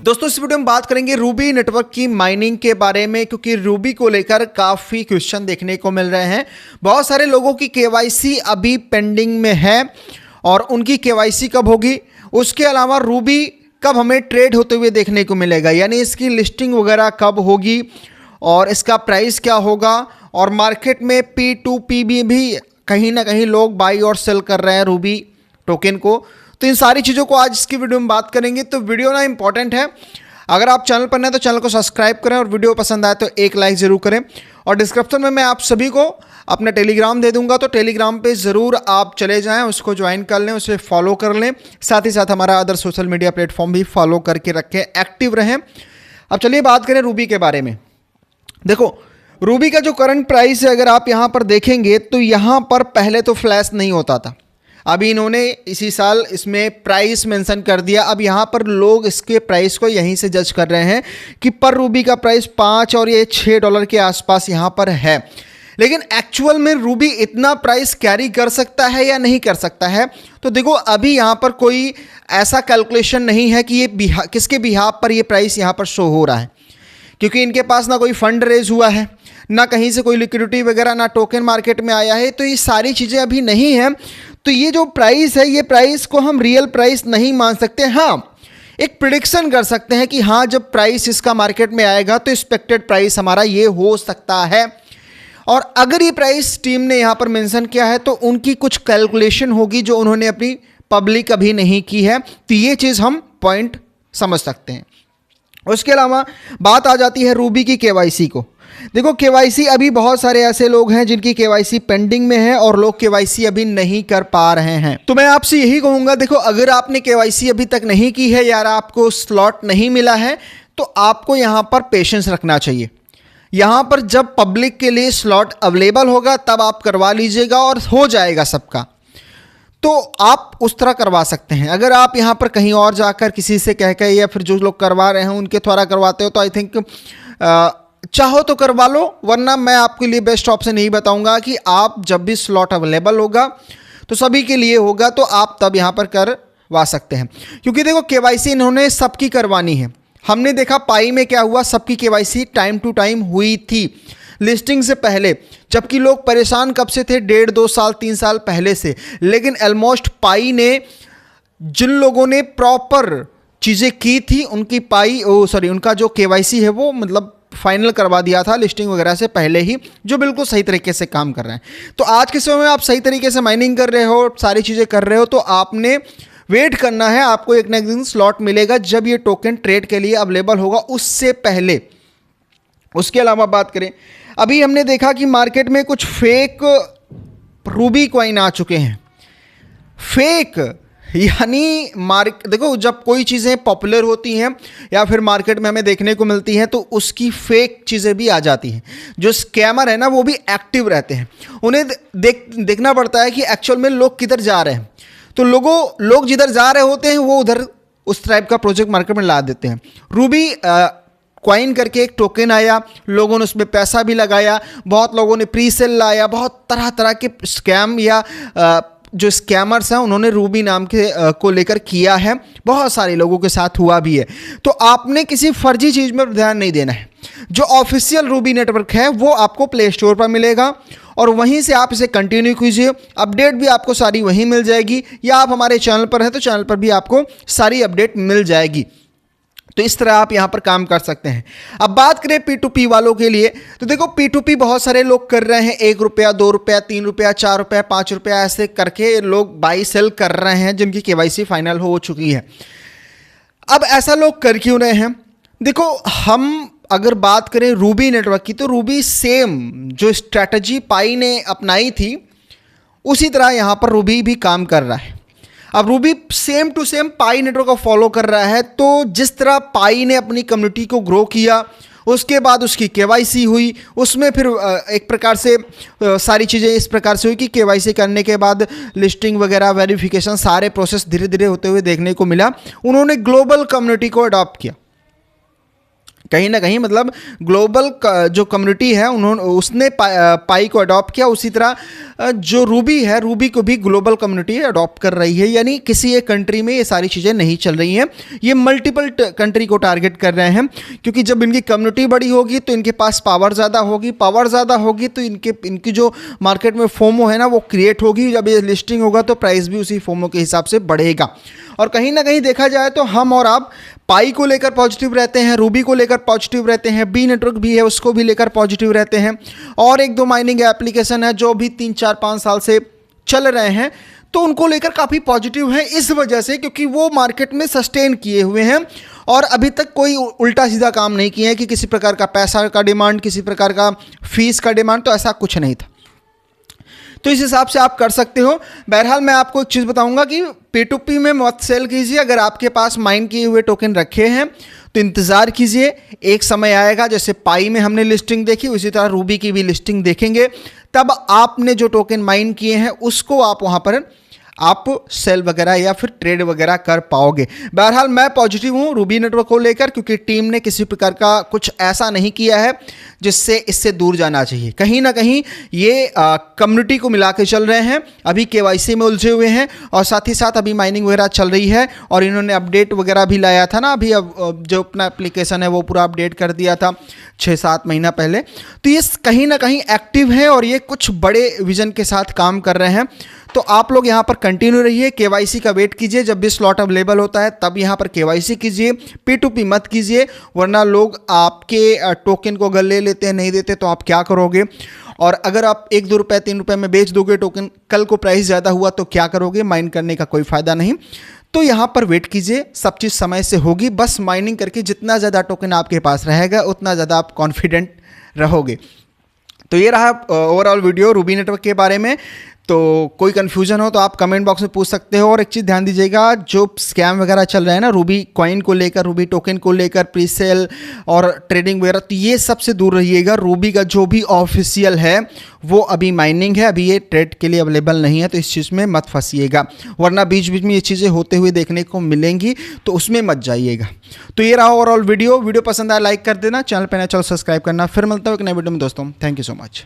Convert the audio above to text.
दोस्तों इस वीडियो में बात करेंगे रूबी नेटवर्क की माइनिंग के बारे में, क्योंकि रूबी को लेकर काफ़ी क्वेश्चन देखने को मिल रहे हैं। बहुत सारे लोगों की केवाईसी अभी पेंडिंग में है और उनकी केवाईसी कब होगी, उसके अलावा रूबी कब हमें ट्रेड होते हुए देखने को मिलेगा, यानी इसकी लिस्टिंग वगैरह कब होगी और इसका प्राइस क्या होगा, और मार्केट में P2P भी कहीं ना कहीं लोग बाई और सेल कर रहे हैं रूबी टोकन को। तो इन सारी चीज़ों को आज इसकी वीडियो में बात करेंगे। तो वीडियो ना इंपॉर्टेंट है, अगर आप चैनल पर नए तो चैनल को सब्सक्राइब करें और वीडियो पसंद आए तो एक लाइक ज़रूर करें। और डिस्क्रिप्शन में मैं आप सभी को अपना टेलीग्राम दे दूंगा, तो टेलीग्राम पे ज़रूर आप चले जाएं, उसको ज्वाइन कर लें, उसे फॉलो कर लें, साथ ही साथ हमारा अदर सोशल मीडिया प्लेटफॉर्म भी फॉलो करके रखें, एक्टिव रहें। अब चलिए बात करें रूबी के बारे में। देखो रूबी का जो करंट प्राइस है, अगर आप यहाँ पर देखेंगे तो यहाँ पर पहले तो फ्लैश नहीं होता था, अभी इन्होंने इसी साल इसमें प्राइस मेंशन कर दिया। अब यहाँ पर लोग इसके प्राइस को यहीं से जज कर रहे हैं कि पर रूबी का प्राइस 5 और ये $6 के आसपास यहाँ पर है। लेकिन एक्चुअल में रूबी इतना प्राइस कैरी कर सकता है या नहीं कर सकता है, तो देखो अभी यहाँ पर कोई ऐसा कैलकुलेशन नहीं है कि ये किसके बिहाफ पर ये प्राइस यहाँ पर शो हो रहा है, क्योंकि इनके पास ना कोई फंड रेज हुआ है, ना कहीं से कोई लिक्विडिटी वगैरह, ना टोकन मार्केट में आया है, तो ये सारी चीज़ें अभी नहीं हैं। तो ये जो प्राइस है, ये प्राइस को हम रियल प्राइस नहीं मान सकते। हाँ, एक प्रिडिक्शन कर सकते हैं कि हाँ जब प्राइस इसका मार्केट में आएगा तो एक्सपेक्टेड प्राइस हमारा ये हो सकता है। और अगर ये प्राइस टीम ने यहाँ पर मेंशन किया है तो उनकी कुछ कैलकुलेशन होगी जो उन्होंने अपनी पब्लिक अभी नहीं की है, तो ये चीज़ हम पॉइंट समझ सकते हैं। उसके अलावा बात आ जाती है रूबी की केवाईसी को। देखो केवाईसी अभी बहुत सारे ऐसे लोग हैं जिनकी केवाईसी पेंडिंग में है और लोग केवाईसी अभी नहीं कर पा रहे हैं। तो मैं आपसे यही कहूँगा, देखो अगर आपने केवाईसी अभी तक नहीं की है, यार आपको स्लॉट नहीं मिला है, तो आपको यहाँ पर पेशेंस रखना चाहिए। यहाँ पर जब पब्लिक के लिए स्लॉट अवेलेबल होगा तब आप करवा लीजिएगा और हो जाएगा सबका, तो आप उस तरह करवा सकते हैं। अगर आप यहाँ पर कहीं और जाकर किसी से कह के या फिर जो लोग करवा रहे हैं उनके द्वारा करवाते हो तो आई थिंक चाहो तो करवा लो, वरना मैं आपके लिए बेस्ट ऑप्शन यही बताऊंगा कि आप जब भी स्लॉट अवेलेबल होगा तो सभी के लिए होगा, तो आप तब यहाँ पर करवा सकते हैं। क्योंकि देखो केवाईसी इन्होंने सबकी करवानी है। हमने देखा पाई में क्या हुआ, सबकी केवाईसी टाइम टू टाइम हुई थी लिस्टिंग से पहले, जबकि लोग परेशान कब से थे, 1.5, 2 साल 3 साल पहले से। लेकिन ऑलमोस्ट पाई ने जिन लोगों ने प्रॉपर चीज़ें की थी उनकी उनका जो केवाईसी है वो मतलब फाइनल करवा दिया था लिस्टिंग वगैरह से पहले ही, जो बिल्कुल सही तरीके से काम कर रहे हैं। तो आज के समय में आप सही तरीके से माइनिंग कर रहे हो, सारी चीज़ें कर रहे हो, तो आपने वेट करना है, आपको एक ना एक दिन स्लॉट मिलेगा जब ये टोकन ट्रेड के लिए अवेलेबल होगा, उससे पहले। उसके अलावा बात करें, अभी हमने देखा कि मार्केट में कुछ फेक रूबी कॉइन आ चुके हैं। फेक यानी देखो जब कोई चीज़ें पॉपुलर होती हैं या फिर मार्केट में हमें देखने को मिलती हैं तो उसकी फेक चीज़ें भी आ जाती हैं। जो स्कैमर है ना वो भी एक्टिव रहते हैं, उन्हें देखना पड़ता है कि एक्चुअल में लोग किधर जा रहे हैं। तो लोग जिधर जा रहे होते हैं वो उधर उस टाइप का प्रोजेक्ट मार्केट में ला देते हैं। रूबी कॉइन करके एक टोकन आया, लोगों ने उसमें पैसा भी लगाया, बहुत लोगों ने प्री सेल लाया, बहुत तरह तरह के स्कैम या जो स्कैमर्स हैं उन्होंने रूबी नाम के को लेकर किया है, बहुत सारे लोगों के साथ हुआ भी है। तो आपने किसी फर्जी चीज़ में ध्यान नहीं देना है। जो ऑफिशियल रूबी नेटवर्क है वो आपको प्ले स्टोर पर मिलेगा और वहीं से आप इसे कंटिन्यू कीजिए। अपडेट भी आपको सारी वहीं मिल जाएगी, या आप हमारे चैनल पर हैं तो चैनल पर भी आपको सारी अपडेट मिल जाएगी। तो इस तरह आप यहाँ पर काम कर सकते हैं। अब बात करें P2P वालों के लिए, तो देखो P2P बहुत सारे लोग कर रहे हैं, ₹1, ₹2, ₹3, ₹4, ₹5 ऐसे करके लोग बाई सेल कर रहे हैं जिनकी केवाईसी फाइनल हो चुकी है। अब ऐसा लोग कर क्यों रहे हैं? देखो हम अगर बात करें रूबी नेटवर्क की, तो रूबी सेम जो स्ट्रैटेजी पाई ने अपनाई थी उसी तरह यहाँ पर रूबी भी काम कर रहा है। अब Ruby same to same Pi network को फॉलो कर रहा है। तो जिस तरह पाई ने अपनी कम्युनिटी को ग्रो किया, उसके बाद उसकी केवाईसी हुई, उसमें फिर एक प्रकार से सारी चीज़ें इस प्रकार से हुई कि केवाईसी करने के बाद लिस्टिंग वगैरह वेरिफिकेशन सारे प्रोसेस धीरे धीरे होते हुए देखने को मिला। उन्होंने ग्लोबल कम्युनिटी को अडॉप्ट किया। कहीं ना कहीं मतलब ग्लोबल जो कम्युनिटी है उसने पाई को अडॉप्ट किया, उसी तरह जो रूबी है, रूबी को भी ग्लोबल कम्युनिटी अडॉप्ट कर रही है। यानी किसी एक कंट्री में ये सारी चीज़ें नहीं चल रही हैं, ये मल्टीपल कंट्री को टारगेट कर रहे हैं, क्योंकि जब इनकी कम्युनिटी बड़ी होगी तो इनके पास पावर ज़्यादा होगी, पावर ज़्यादा होगी तो इनकी जो मार्केट में फोमो है ना वो क्रिएट होगी। जब ये लिस्टिंग होगा तो प्राइस भी उसी फोमो के हिसाब से बढ़ेगा। और कहीं ना कहीं देखा जाए तो हम और आप पाई को लेकर पॉजिटिव रहते हैं, रूबी को लेकर पॉजिटिव रहते हैं, बी नेटवर्क भी है उसको भी लेकर पॉजिटिव रहते हैं, और एक दो माइनिंग एप्लीकेशन है जो भी 3-4-5 साल से चल रहे हैं तो उनको लेकर काफ़ी पॉजिटिव है, इस वजह से क्योंकि वो मार्केट में सस्टेन किए हुए हैं और अभी तक कोई उल्टा सीधा काम नहीं किए हैं कि किसी प्रकार का पैसा का डिमांड, किसी प्रकार का फीस का डिमांड, तो ऐसा कुछ नहीं था। तो इस हिसाब से आप कर सकते हो। बहरहाल मैं आपको एक चीज़ बताऊंगा कि P2P में मत सेल कीजिए। अगर आपके पास माइन किए हुए टोकन रखे हैं तो इंतज़ार कीजिए, एक समय आएगा, जैसे पाई में हमने लिस्टिंग देखी उसी तरह रूबी की भी लिस्टिंग देखेंगे, तब आपने जो टोकन माइन किए हैं उसको आप वहाँ पर आप सेल वगैरह या फिर ट्रेड वगैरह कर पाओगे। बहरहाल मैं पॉजिटिव हूँ रूबी नेटवर्क को लेकर, क्योंकि टीम ने किसी प्रकार का कुछ ऐसा नहीं किया है जिससे इससे दूर जाना चाहिए। कहीं ना कहीं ये कम्युनिटी को मिला के चल रहे हैं, अभी KYC में उलझे हुए हैं और साथ ही साथ अभी माइनिंग वगैरह चल रही है और इन्होंने अपडेट वगैरह भी लाया था ना, अभी अब जो अपना एप्लीकेशन है वो पूरा अपडेट कर दिया था 6-7 महीना पहले। तो ये कहीं ना कहीं एक्टिव है और ये कुछ बड़े विजन के साथ काम कर रहे हैं। तो आप लोग यहाँ पर कंटिन्यू रहिए, KYC का वेट कीजिए, जब भी स्लॉट अवेलेबल होता है तब यहाँ पर KYC कीजिए, P2P मत कीजिए, वरना लोग आपके टोकन को अगर ले लेते हैं, नहीं देते तो आप क्या करोगे। और अगर आप 1-2 रुपये 3 रुपये में बेच दोगे टोकन, कल को प्राइस ज़्यादा हुआ तो क्या करोगे, माइन करने का कोई फ़ायदा नहीं। तो यहाँ पर वेट कीजिए, सब चीज़ समय से होगी, बस माइनिंग करके जितना ज़्यादा टोकन आपके पास रहेगा उतना ज़्यादा आप कॉन्फिडेंट रहोगे। तो ये रहा ओवरऑल वीडियो रूबी नेटवर्क के बारे में। तो कोई कन्फ्यूजन हो तो आप कमेंट बॉक्स में पूछ सकते हो। और एक चीज़ ध्यान दीजिएगा, जो स्कैम वगैरह चल रहा है ना रूबी कॉइन को लेकर, रूबी टोकन को लेकर, प्री सेल और ट्रेडिंग वगैरह, तो ये सबसे दूर रहिएगा। रूबी का जो भी ऑफिशियल है वो अभी माइनिंग है, अभी ये ट्रेड के लिए अवेलेबल नहीं है, तो इस चीज़ में मत फंसिएगा, वरना बीच बीच में ये चीज़ें होते हुए देखने को मिलेंगी, तो उसमें मत जाइएगा। तो ये रहा ओवरऑल वीडियो पसंद आया लाइक कर देना, चैनल पर नया चैनल सब्सक्राइब करना। फिर मिलता हूँ एक नए वीडियो में दोस्तों, थैंक यू सो मच।